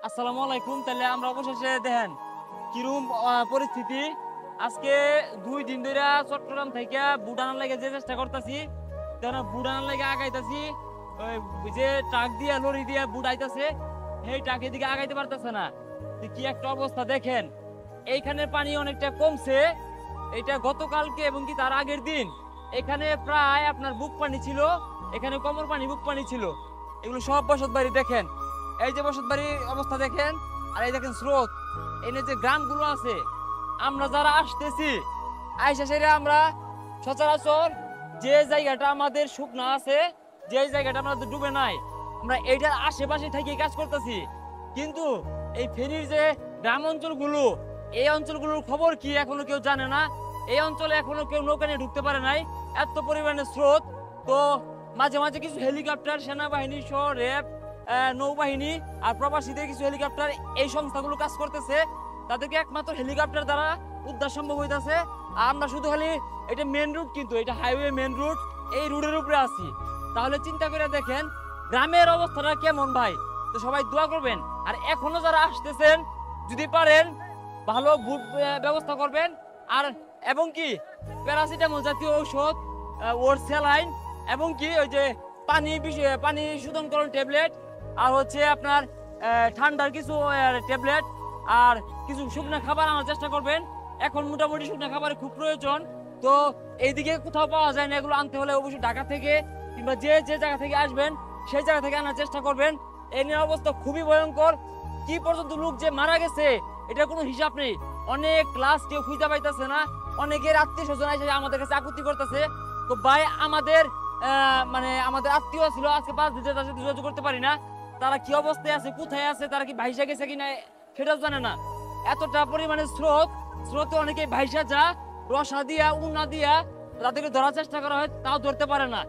আসসালামু আলাইকুম। তাহলে আমরা অবশেষে দেখেন কিরম পরিস্থিতি। আজকে 2 দিন ধরে চট্টগ্রাম থেকে বুটানার লাগে যে চেষ্টা করতেছি, বুটানার লাগে আগাইতেছি। ওই যে ট্রাক দিয়ে লরি দিয়ে বুড়াইতেছে, সেই ট্রাকের দিকে আগাইতে পারতেছে না। তো কি একটা অবস্থা দেখেন। এইখানে পানি অনেকটা কমছে। এটা গতকালকে এবং কি তার আগের দিন এখানে প্রায় আপনার বুক পানি ছিল, এখানে কোমর পানি বুক পানি ছিল। এগুলো সব বসত বাড়ি দেখেন, এই যে বসত বাড়ির অবস্থা দেখেন। আর এই দেখেন স্রোত, এনে যে গ্রামগুলো আছে, আমরা যারা আসতেছি আইসা সেরে আমরা সচরাচর যে জায়গাটা আমাদের শুকনা আছে, যে জায়গাটা আমাদের ডুবে নাই, আমরা এইটার আশেপাশে থেকে কাজ করতেছি। কিন্তু এই ফেরির যে গ্রাম অঞ্চলগুলো, এই অঞ্চলগুলোর খবর কি এখনো কেউ জানে না। এই অঞ্চলে এখনো কেউ নৌকা নিয়ে ঢুকতে পারে নাই, এত পরিমাণে স্রোত। তো মাঝে মাঝে কিছু হেলিকপ্টার, সেনাবাহিনী সহ র্যাব, নৌবাহিনী আর প্রবাসীদের কিছু হেলিকপ্টার, এই সংস্থাগুলো কাজ করতেছে। তাদেরকে একমাত্র হেলিকপ্টার দ্বারা উদ্ধার সম্ভব হইতাছে। আর আমরা শুধু খালি, এটা মেন রুট, কিন্তু এটা হাইওয়ে মেন রুট, এই রুটের উপরে আছি। তাহলে চিন্তা করে দেখেন গ্রামের অবস্থাটা কেমন ভাই। তো সবাই দোয়া করবেন। আর এখনো যারা আসতেছেন, যদি পারেন ভালো বুট ব্যবস্থা করবেন। আর এবং কি প্যারাসিটামল জাতীয় ঔষধ, ওর স্যালাইন, এবং কি ওই যে পানি শোধনকরণ ট্যাবলেট, আর হচ্ছে আপনার ঠান্ডার কিছু ট্যাবলেট, আর কিছু শুকনো খাবার আনার চেষ্টা করবেন। এখন মোটামুটি শুকনো খাবারের খুব প্রয়োজন। তো এইদিকে কোথাও পাওয়া যায় না, এগুলো আনতে হলে অবশ্যই ঢাকা থেকে কিংবা যে যে জায়গা থেকে আসবেন সেই জায়গা থেকে আনার চেষ্টা করবেন। এই নিয়ে অবস্থা খুবই ভয়ঙ্কর। কি পর্যন্ত লোক যে মারা গেছে এটা কোনো হিসাব নেই। অনেক লাশ কেউ খুঁজে পাইতেছে না, অনেকের আত্মীয় স্বজন এসে আমাদের কাছে আকুতি করতেছে। তো ভাই আমাদের মানে আমাদের আত্মীয় ছিল, আজকে 5 দিন তার সাথে যোগাযোগ করতে পারি না। তারা কি অবস্থায় আছে, কোথায় আছে, তারা কি ভাইসা গেছে কিনা সেটাও জানে না। এতটা পরিমাণে স্রোতে অনেকে ভাইসা যা, রসা দিয়া উন্না দিয়া তাদেরকে ধরার চেষ্টা করা হয়, তাও ধরতে পারে না।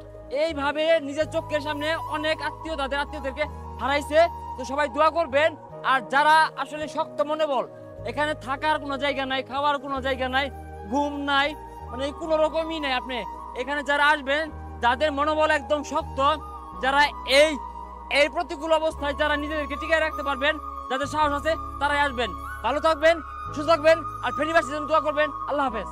এইভাবে নিজের চোখের সামনে অনেক তাদের আত্মীয়দেরকে হারাইছে। তো সবাই দোয়া করবেন। আর যারা আসলে শক্ত মনে বল, এখানে থাকার কোনো জায়গা নাই, খাওয়ার কোনো জায়গা নাই, ঘুম নাই, মানে কোনো রকমই নাই। আপনি এখানে যারা আসবেন, যাদের মনোবল একদম শক্ত, যারা এই এই প্রতিকূল অবস্থায় যারা নিজেদেরকে টিকিয়ে রাখতে পারবেন, যাদের সাহস আছে, তারাই আসবেন। ভালো থাকবেন, সুস্থ থাকবেন, আর ফেরিবাসীর জন্য দোয়া করবেন। আল্লাহ হাফেজ।